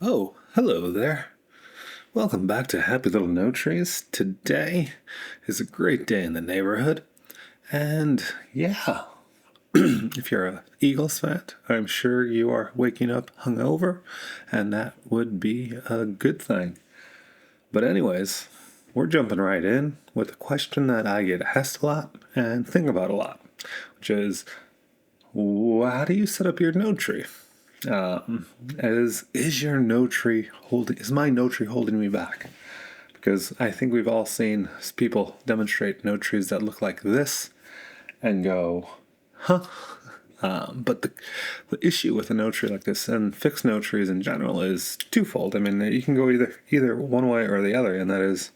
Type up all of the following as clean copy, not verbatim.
Oh, hello there. Welcome back to Happy Little Note Trees. Today is a great day in the neighborhood. And yeah, if you're a Eagles fan, I'm sure you are waking up hungover, and that would be a good thing. But anyways, we're jumping right in with a question that I get asked a lot and think about a lot, which is, how do you set up your note tree? Is your no tree holding? Is my no tree holding me back? Because I think we've all seen people demonstrate no trees that look like this, and go, huh? But the issue with a no tree like this and fixed no trees in general is twofold. I mean, you can go either one way or the other, and that is,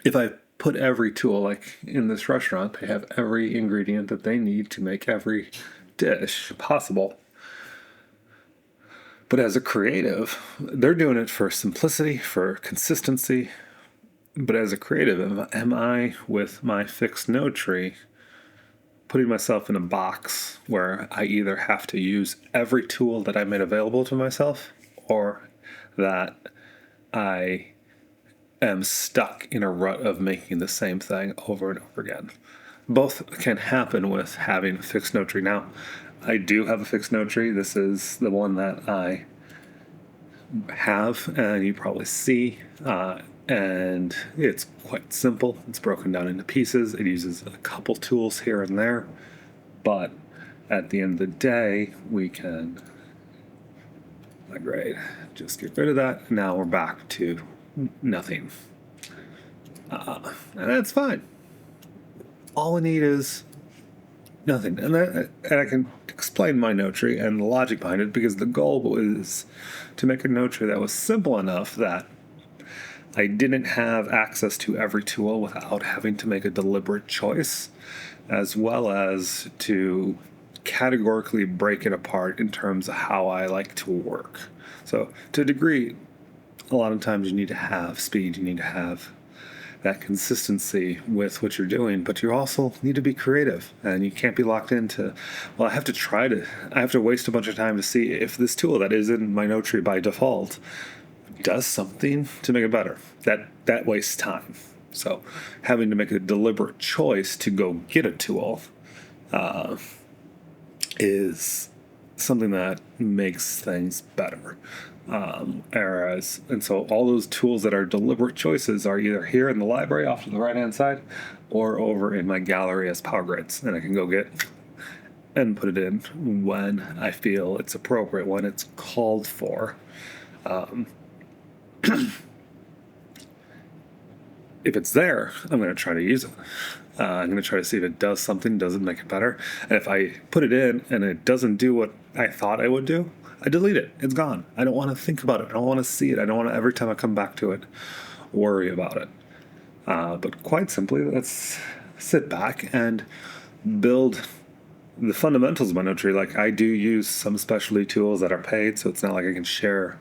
if I put every tool, like in this restaurant, they have every ingredient that they need to make every dish possible. But as a creative, they're doing it for simplicity, for consistency. But as a creative, am I, with my fixed node tree, putting myself in a box where I either have to use every tool that I made available to myself, or that I am stuck in a rut of making the same thing over and over again? Both can happen with having a fixed node tree. Now, I do have a fixed node tree. This is the one that I have, and you probably see, and it's quite simple. It's broken down into pieces. It uses a couple tools here and there, but at the end of the day, we can migrate, just get rid of that. Now we're back to nothing, and that's fine. All we need is nothing. And I can explain my note tree and the logic behind it, because the goal was to make a note tree that was simple enough that I didn't have access to every tool without having to make a deliberate choice, as well as to categorically break it apart in terms of how I like to work. So to a degree, a lot of times you need to have speed, you need to have that consistency with what you're doing, but you also need to be creative, and you can't be locked into, well, I have to waste a bunch of time to see if this tool that is in my note tree by default does something to make it better. That wastes time. So having to make a deliberate choice to go get a tool is something that makes things better. And so all those tools that are deliberate choices are either here in the library off to the right hand side, or over in my gallery as power grids, and I can go get and put it in when I feel it's appropriate, when it's called for. If it's there, I'm going to try to use it. I'm going to try to see if it does something, doesn't make it better. And if I put it in and it doesn't do what I thought I would do, I delete it. It's gone. I don't want to think about it. I don't want to see it. I don't want to, every time I come back to it, worry about it. But quite simply, let's sit back and build the fundamentals of my note tree. Like, I do use some specialty tools that are paid, so it's not like I can share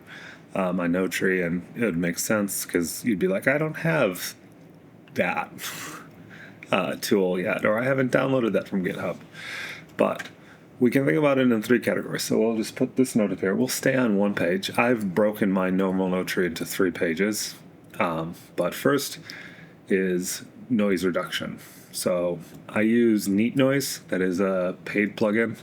my note tree and it would make sense, because you'd be like, I don't have that tool yet, or I haven't downloaded that from GitHub. But we can think about it in three categories. So we'll just put this note up here. We'll stay on one page. I've broken my normal note tree into 3 pages. But first is noise reduction. So I use Neat Noise. That is a paid plugin,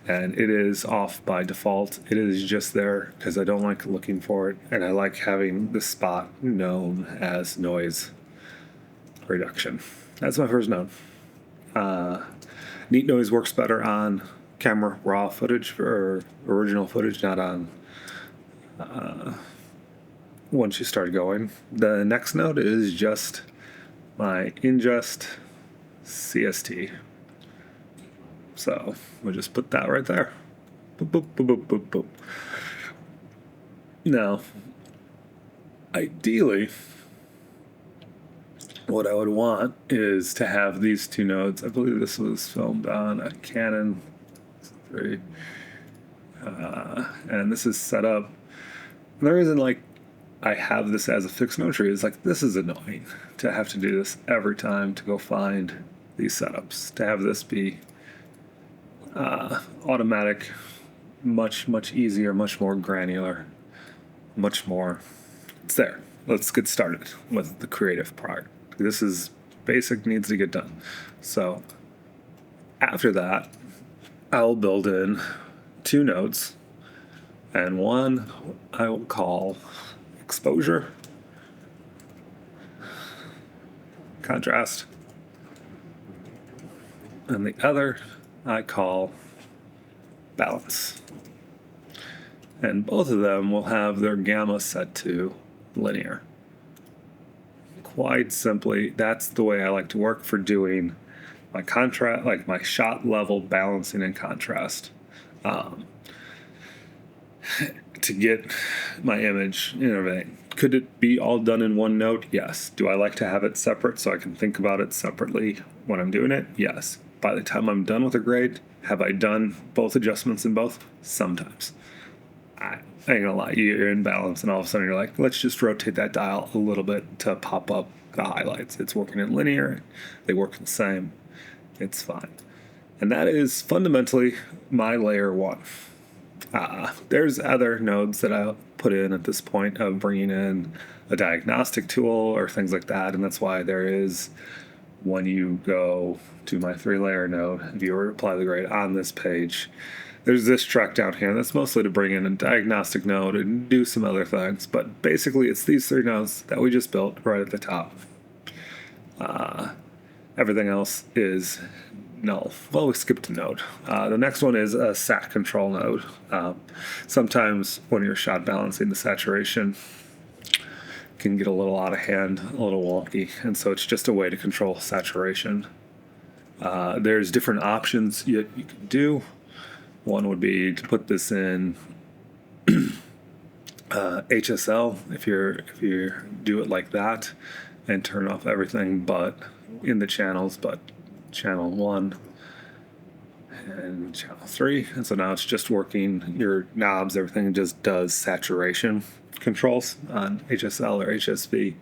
and it is off by default. It is just there because I don't like looking for it, and I like having the spot known as noise reduction. That's my first note. Neat Noise works better on camera raw footage or original footage, not on once you start going. The next note is just my ingest CST. So we'll just put that right there. Boop, boop, boop, boop, boop, boop. Now, ideally, what I would want is to have these 2 nodes. I believe this was filmed on a Canon 3. And this is set up. There isn't like I have this as a fixed note tree. It's like, this is annoying to have to do this every time to go find these setups. To have this be automatic much easier, much more granular, much more. It's there. Let's get started with the creative part. This is basic, needs to get done. So after that, I'll build in 2 nodes, and one I will call exposure, contrast, and the other I call balance. And both of them will have their gamma set to linear. Quite simply, that's the way I like to work for doing my contrast, like my shot level balancing and contrast, to get my image in a vein. Could it be all done in one node? Yes. Do I like to have it separate so I can think about it separately when I'm doing it? Yes. By the time I'm done with a grade, have I done both adjustments in both? Sometimes. I ain't gonna lie, you're in balance, and all of a sudden you're like, let's just rotate that dial a little bit to pop up the highlights. It's working in linear, they work the same, it's fine. And that is fundamentally my layer 1. There's other nodes that I put in at this point of bringing in a diagnostic tool or things like that, and that's why there is, when you go to my 3-layer node, if you were to apply the grade on this page, there's this track down here that's mostly to bring in a diagnostic node and do some other things, but basically it's these 3 nodes that we just built right at the top. Everything else is null. Well, we skipped a node. The next one is a sat control node. Sometimes when you're shot balancing, the saturation can get a little out of hand, a little wonky, and so it's just a way to control saturation. There's different options you can do. One would be to put this in HSL if you do it like that, and turn off everything but in the channels, but channel 1 and channel 3, and so now it's just working your knobs, everything just does saturation controls on HSL or HSV,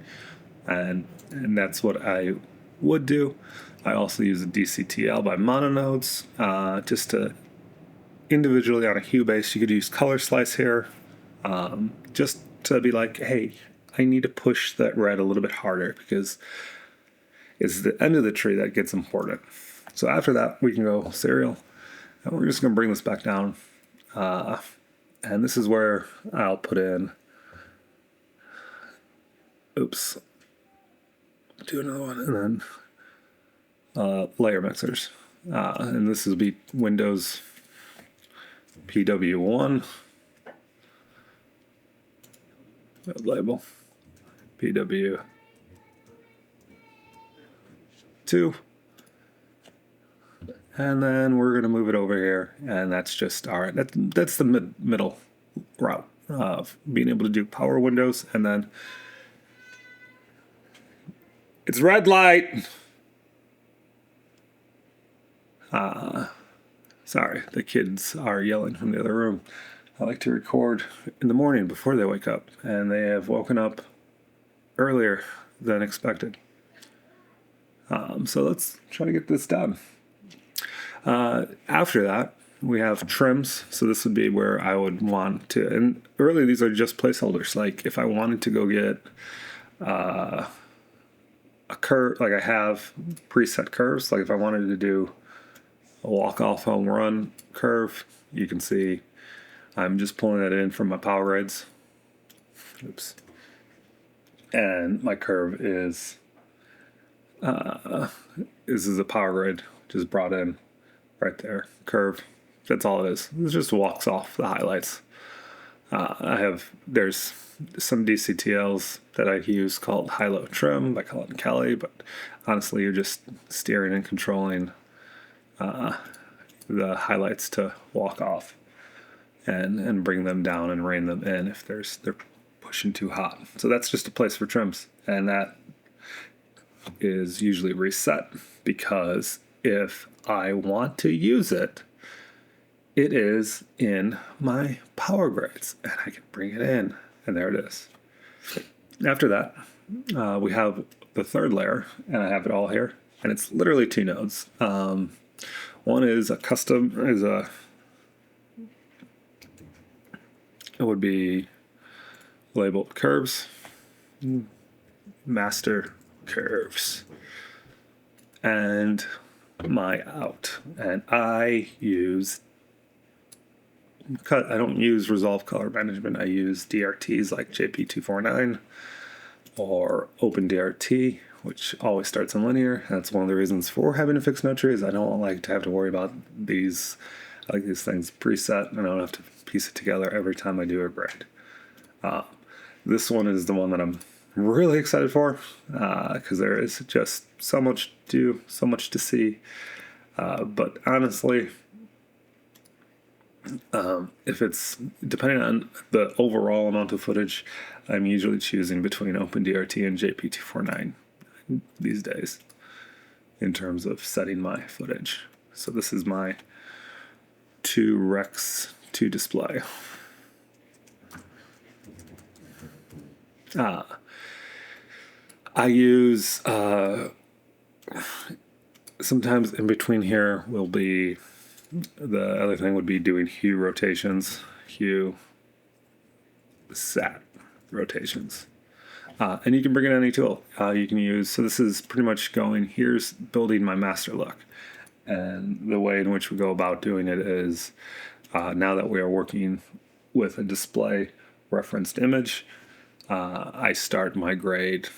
and that's what I would do. I also use a DCTL by mononodes, just to individually on a hue base. You could use color slice here, just to be like, hey, I need to push that red a little bit harder because it's the end of the tree that gets important. So after that, we can go serial, and we're just going to bring this back down. And this is where I'll put in, do another one, and then layer mixers. And this will be Windows PW1, label, PW2, and then we're going to move it over here, and that's just all right. That's the middle route of being able to do power windows, and then it's red light. Sorry, the kids are yelling from the other room. I like to record in the morning before they wake up, and they have woken up earlier than expected. So let's try to get this done. After that, we have trims. So this would be where I would want to, and really these are just placeholders. Like if I wanted to go get a curve, like I have preset curves. Like if I wanted to do a walk-off home run curve, you can see I'm just pulling that in from my power grades. And my curve is this is a power grade just brought in right there. Curve. That's all it is. It just walks off the highlights. There's some DCTLs that I use called High-Low Trim by Colin Kelly, but honestly, you're just steering and controlling the highlights to walk off and bring them down and rein them in if they're pushing too hot. So that's just a place for trims, and that is usually reset because if I want to use it, it is in my power grades, and I can bring it in, and there it is. After that, we have the third layer, and I have it all here, and it's literally 2 nodes. One is a it would be labeled curves, master curves, and my out. And I don't use Resolve color management. I use DRTs like JP249 or OpenDRT, which always starts in linear. That's one of the reasons for having a fixed node tree is I don't like to have to worry about these. I like these things preset, and I don't have to piece it together every time I do a grade. This one is the one that I'm really excited for because there is just so much to do, so much to see. But honestly, if it's depending on the overall amount of footage, I'm usually choosing between OpenDRT and JP249 these days in terms of setting my footage. So this is my 2 Rex to display. I use sometimes in between here will be the other thing would be doing hue rotations, hue sat rotations. And you can bring in any tool you can use. So this is pretty much here's building my master look. And the way in which we go about doing it is now that we are working with a display referenced image, I start my grade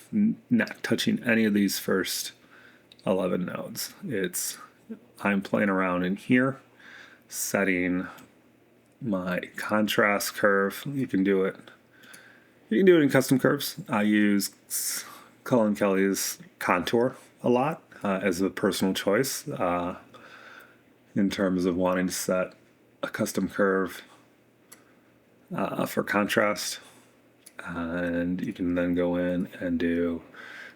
not touching any of these first 11 nodes. I'm playing around in here, setting my contrast curve. You can do it in custom curves. I use Cullen Kelly's contour a lot as a personal choice in terms of wanting to set a custom curve for contrast. And you can then go in and do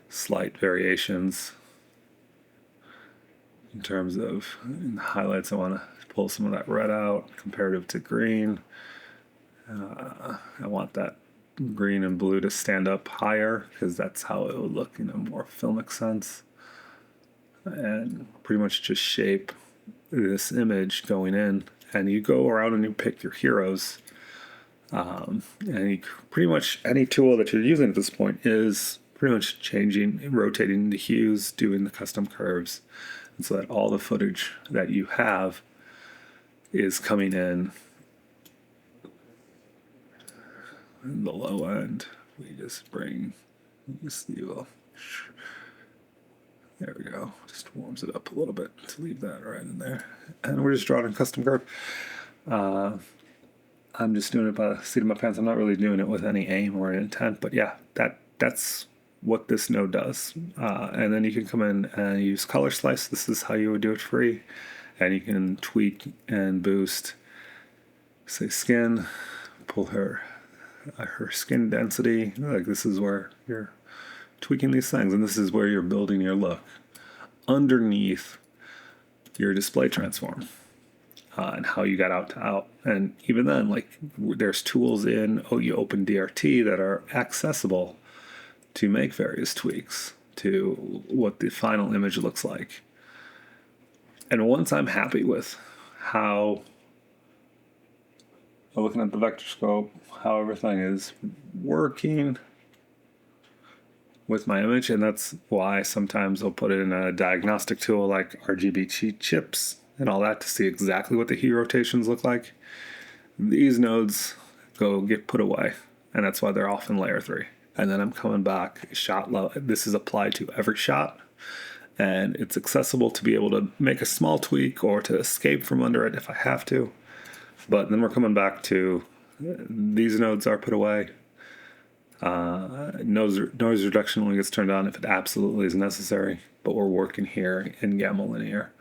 slight variations in terms of in the highlights. I want to pull some of that red out comparative to green. I want that green and blue to stand up higher because that's how it would look in a more filmic sense. And pretty much just shape this image going in. And you go around and you pick your heroes. And pretty much any tool that you're using at this point is pretty much rotating the hues, doing the custom curves, and so that all the footage that you have is coming in the low end. We just bring this level. There we go. Just warms it up a little bit to leave that right in there. And we're just drawing a custom curve. I'm just doing it by the seat of my pants. I'm not really doing it with any aim or intent, but yeah, that's what this node does. And then you can come in and use color slice. This is how you would do it free. And you can tweak and boost, say skin, pull her skin density. Like this is where you're tweaking these things, and this is where you're building your look underneath your display transform. And how you got out to out. And even then, like there's tools in you open DRT that are accessible to make various tweaks to what the final image looks like. And once I'm happy with how, looking at the vector scope, how everything is working with my image, and that's why sometimes I'll put it in a diagnostic tool like RGB chips and all that to see exactly what the hue rotations look like. These nodes get put away, and that's why they're off in layer 3. And then I'm coming back shot level. This is applied to every shot, and it's accessible to be able to make a small tweak or to escape from under it if I have to. But then we're coming back to these nodes are put away. Noise reduction only gets turned on if it absolutely is necessary, but we're working here in gamma linear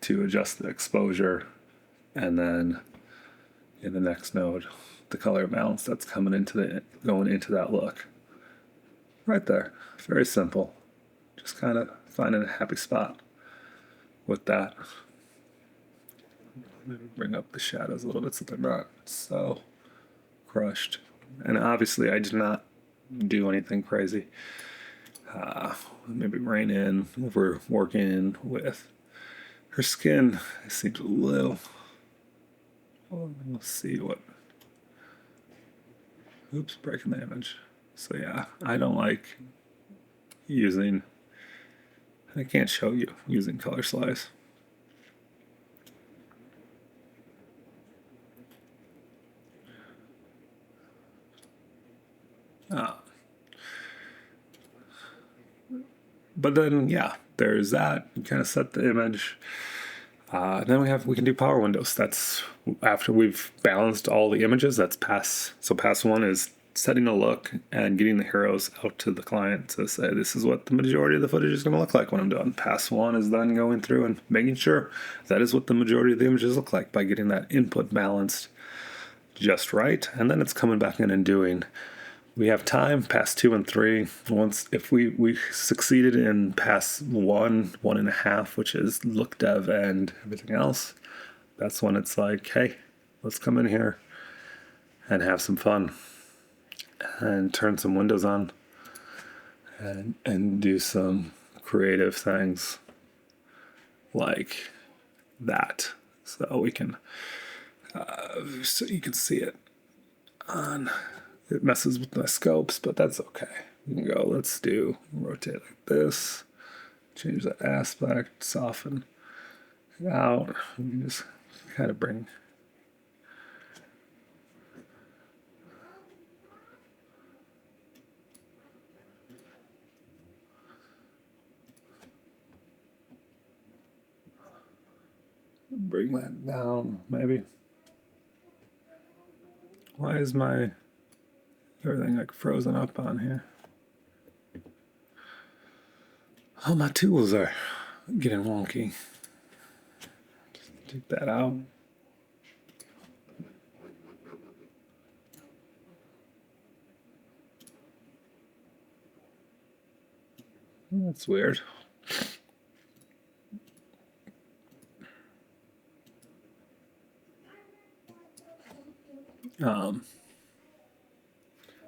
to adjust the exposure, and then in the next node, the color balance that's going into that look. Right there. Very simple. Just kind of finding a happy spot with that. Maybe bring up the shadows a little bit so they're not so crushed. And obviously I did not do anything crazy. Maybe rein in if we're working with her skin. It seems a little. We'll see what Oops, breaking the image. So yeah, I don't like using, I can't show you using color slice. But then, yeah, there's that. You kind of set the image. Then we can do power windows. That's after we've balanced all the images. That's pass. So pass one is setting a look and getting the heroes out to the client to say this is what the majority of the footage is going to look like when I'm done. Pass one is then going through and making sure that is what the majority of the images look like by getting that input balanced just right. And then it's coming back in and doing. We have time, pass 2 and 3. Once if we succeeded in pass 1.5, which is look dev and everything else, that's when it's like, hey, let's come in here and have some fun and turn some windows on and do some creative things like that. So we can so you can see it on. It messes with my scopes, but that's okay. You can go, let's do rotate like this, change that aspect, soften it out. You can just kind of bring that down, maybe. Why is my everything like frozen up on here? Oh, my tools are getting wonky. Just take that out. That's weird.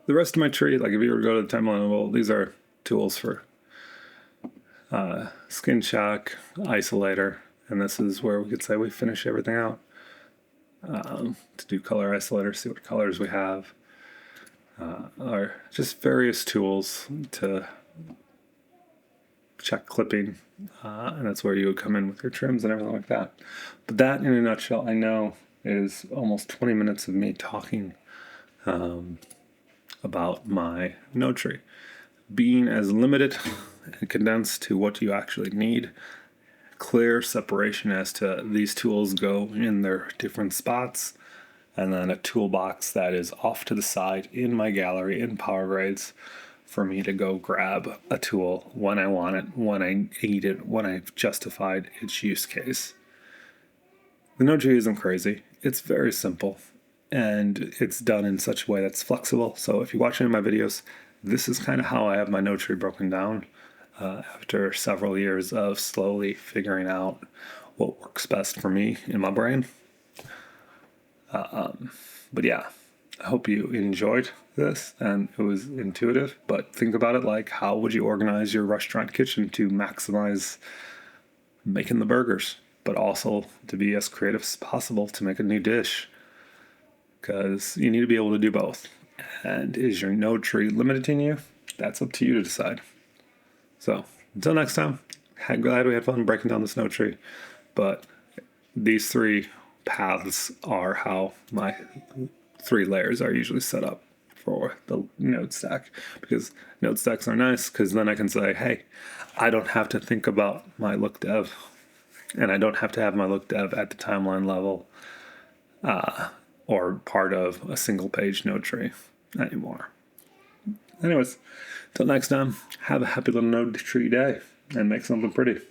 The rest of my tree, like if you were to go to the timeline level, these are tools for skin shock, isolator, and this is where we could say we finish everything out. To do color isolator, see what colors we have, or just various tools to check clipping, and that's where you would come in with your trims and everything like that. But that, in a nutshell, I know is almost 20 minutes of me talking about my node tree. Being as limited and condensed to what you actually need, clear separation as to these tools go in their different spots, and then a toolbox that is off to the side in my gallery in Power Grades for me to go grab a tool when I want it, when I need it, when I've justified its use case. The node tree isn't crazy. It's very simple, and it's done in such a way that's flexible. So if you watch any of my videos, this is kind of how I have my node tree broken down after several years of slowly figuring out what works best for me in my brain. But yeah, I hope you enjoyed this and it was intuitive. But think about it like, how would you organize your restaurant kitchen to maximize making the burgers, but also to be as creative as possible to make a new dish? Because you need to be able to do both. And is your node tree limiting you? That's up to you to decide. So until next time, I'm glad we had fun breaking down this node tree. But these 3 paths are how my 3 layers are usually set up for the node stack. Because node stacks are nice because then I can say, hey, I don't have to think about my look dev. And I don't have to have my look dev at the timeline level or part of a single page node tree anymore. Anyways, till next time, have a happy little node tree day and make something pretty.